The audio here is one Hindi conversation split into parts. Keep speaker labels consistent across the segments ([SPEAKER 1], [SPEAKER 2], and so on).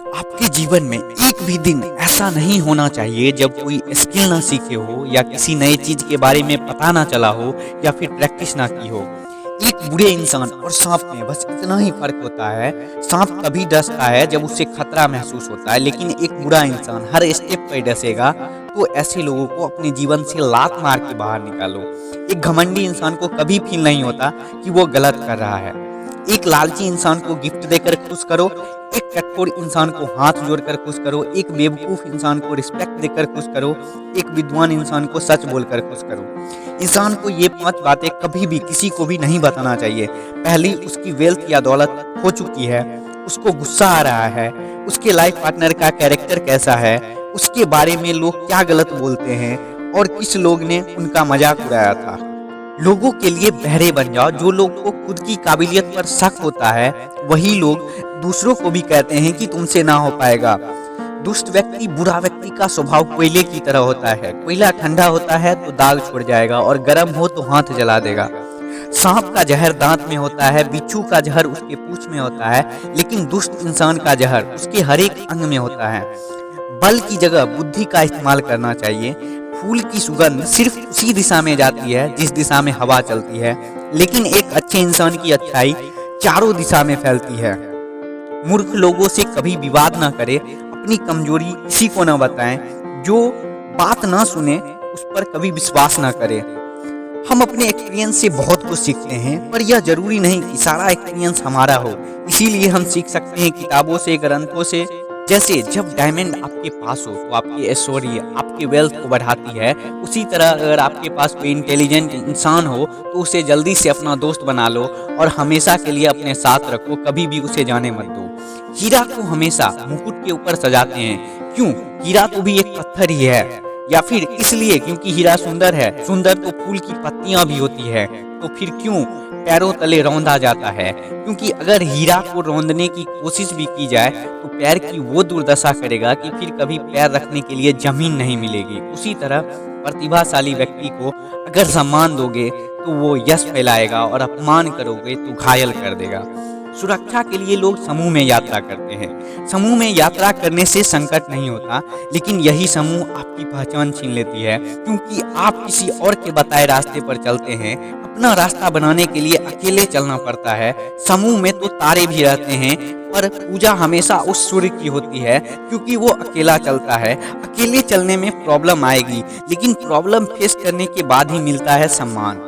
[SPEAKER 1] आपके जीवन में एक भी दिन ऐसा नहीं होना चाहिए जब कोई स्किल ना सीखे हो या किसी नए चीज के बारे में पता ना चला हो या फिर प्रैक्टिस ना की हो। एक बुरे इंसान और सांप में बस इतना ही फर्क होता है। सांप तभी डसता है जब उससे खतरा महसूस होता है, लेकिन एक बुरा इंसान हर स्टेप पे डसेगा। तो ऐसे लोगों को अपने जीवन से लात मार के बाहर निकालो। एक घमंडी इंसान को कभी फील नहीं होता कि वो गलत कर रहा है। एक लालची इंसान को गिफ्ट देकर खुश करो, एक कठोर इंसान को हाथ जोड़कर खुश करो, एक बेवकूफ इंसान को रिस्पेक्ट देकर खुश करो, एक विद्वान इंसान को सच बोलकर खुश करो। इंसान को ये 5 बातें कभी भी किसी को भी नहीं बताना चाहिए। पहली, उसकी वेल्थ या दौलत हो चुकी है, उसको गुस्सा आ रहा है, उसके लाइफ पार्टनर का कैरेक्टर कैसा है, उसके बारे में लोग क्या गलत बोलते हैं और किस लोग ने उनका मजाक उड़ाया था। लोगों के लिए बहरे बन जाओ। जो लोग को खुद की काबिलियत पर शक होता है वही लोग दूसरों को भी कहते हैं कि तुमसे ना हो पाएगा। दुष्ट व्यक्ति, बुरा व्यक्ति का स्वभाव कोयले की तरह होता है। कोयला ठंडा होता है तो दाग छोड़ जाएगा और गर्म हो तो हाथ जला देगा। सांप का जहर दांत में होता है, बिच्छू का जहर उसके पूंछ में होता है, लेकिन दुष्ट इंसान का जहर उसके हर एक अंग में होता है। बल की जगह बुद्धि का इस्तेमाल करना चाहिए। फूल की सुगंध सिर्फ उसी दिशा में जाती है जिस दिशा में हवा चलती है, लेकिन एक अच्छे इंसान की अच्छाई चारों दिशा में फैलती है। मूर्ख लोगों से कभी विवाद ना करें, अपनी कमजोरी किसी को ना बताएं, जो बात ना सुने उस पर कभी विश्वास ना करें। हम अपने एक्सपीरियंस से बहुत कुछ सीखते हैं, पर यह जरूरी नहीं कि सारा एक्सपीरियंस हमारा हो। इसीलिए हम सीख सकते हैं किताबों से, ग्रंथों से। जैसे जब डायमंड आपके पास हो तो आपकी ऐश्वर्य, आपके वेल्थ को बढ़ाती है, उसी तरह अगर आपके पास कोई इंटेलिजेंट इंसान हो तो उसे जल्दी से अपना दोस्त बना लो और हमेशा के लिए अपने साथ रखो, कभी भी उसे जाने मत दो। हीरा को हमेशा मुकुट के ऊपर सजाते हैं, क्यों? हीरा तो भी एक पत्थर ही है, या फिर इसलिए क्योंकि हीरा सुंदर है? सुंदर तो फूल की पत्तियां भी होती है, तो फिर क्यों पैरों तले रौंदा जाता है? क्योंकि अगर हीरा को रौंदने की कोशिश भी की जाए तो पैर की वो दुर्दशा करेगा कि फिर कभी पैर रखने के लिए जमीन नहीं मिलेगी। उसी तरह प्रतिभाशाली व्यक्ति को अगर सम्मान दोगे तो वो यश फैलाएगा और अपमान करोगे तो घायल कर देगा। सुरक्षा के लिए लोग समूह में यात्रा करते हैं। समूह में यात्रा करने से संकट नहीं होता, लेकिन यही समूह आपकी पहचान छीन लेती है, क्योंकि आप किसी और के बताए रास्ते पर चलते हैं। अपना रास्ता बनाने के लिए अकेले चलना पड़ता है। समूह में तो तारे भी रहते हैं, पर पूजा हमेशा उस सूर्य की होती है, क्योंकि वो अकेला चलता है। अकेले चलने में प्रॉब्लम आएगी, लेकिन प्रॉब्लम फेस करने के बाद ही मिलता है सम्मान।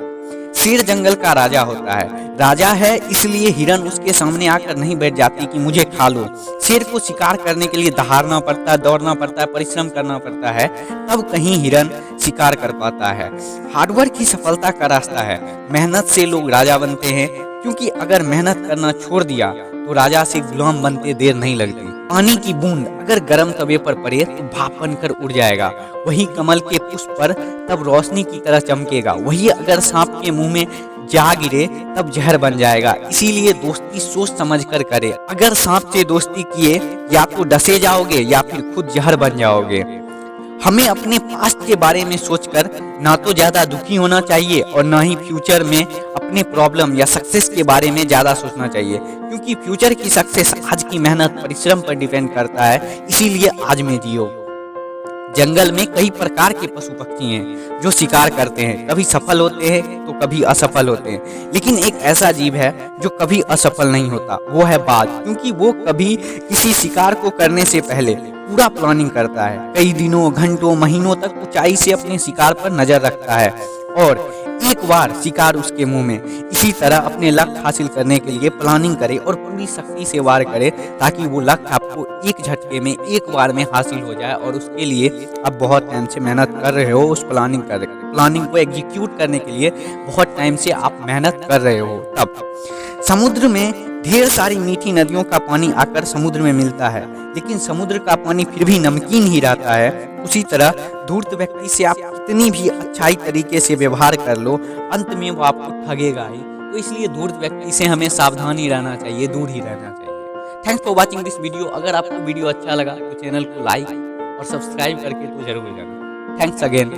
[SPEAKER 1] शेर जंगल का राजा होता है। राजा है इसलिए हिरन उसके सामने आकर नहीं बैठ जाती कि मुझे खा लो। शेर को शिकार करने के लिए दहाड़ना पड़ता है, दौड़ना पड़ता है, परिश्रम करना पड़ता है, तब कहीं हिरन शिकार कर पाता है। हार्डवर्क ही सफलता का रास्ता है। मेहनत से लोग राजा बनते हैं, क्योंकि अगर मेहनत करना छोड़ दिया तो राजा से गुलाम बनते देर नहीं लगती। पानी की बूंद अगर गर्म तवे पर पड़े तो भाप बनकर उड़ जाएगा। वही कमल के पुष्प पर तब रोशनी की तरह चमकेगा। वही अगर सांप के मुंह में जा गिरे तब जहर बन जाएगा। इसीलिए दोस्ती सोच समझ कर करे। अगर सांप से दोस्ती किए या तो डसे जाओगे या फिर खुद जहर बन जाओगे। हमें अपने पास्ट के बारे में सोचकर ना तो ज्यादा दुखी होना चाहिए और ना ही फ्यूचर में अपने प्रॉब्लम या सक्सेस के बारे में ज्यादा सोचना चाहिए, क्योंकि फ्यूचर की सक्सेस आज की मेहनत परिश्रम पर डिपेंड करता है। इसीलिए आज में जियो। जंगल में कई प्रकार के पशु पक्षी हैं जो शिकार करते हैं, कभी सफल होते हैं तो कभी असफल होते हैं, लेकिन एक ऐसा जीव है जो कभी असफल नहीं होता, वो है बाज। क्योंकि वो कभी किसी शिकार को करने से पहले पूरा प्लानिंग करता है। कई दिनों, घंटों, महीनों तक ऊंचाई से अपने शिकार पर नजर रखता है और एक बार शिकार उसके मुंह में। इसी तरह अपने लक्ष्य हासिल करने के लिए प्लानिंग करे और पूरी शक्ति से वार करे, ताकि वो लक्ष्य आपको एक झटके में, एक बार में हासिल हो जाए। और उसके लिए आप बहुत टाइम से मेहनत कर रहे हो। उस प्लानिंग को एग्जीक्यूट करने के लिए बहुत टाइम से आप मेहनत कर रहे हो। तब समुद्र में ढेर सारी मीठी नदियों का पानी आकर समुद्र में मिलता है, लेकिन समुद्र का पानी फिर भी नमकीन ही रहता है। उसी तरह धूर्त व्यक्ति से आप कितनी भी अच्छाई तरीके से व्यवहार कर लो, अंत में वो आपको ठगेगा ही। तो इसलिए धूर्त व्यक्ति से हमें सावधानी रहना चाहिए, दूर ही रहना चाहिए। Thanks for watching this video. अगर आपको वीडियो अच्छा लगा तो चैनल को लाइक और सब्सक्राइब करके तो जरूर जाना। Thanks again.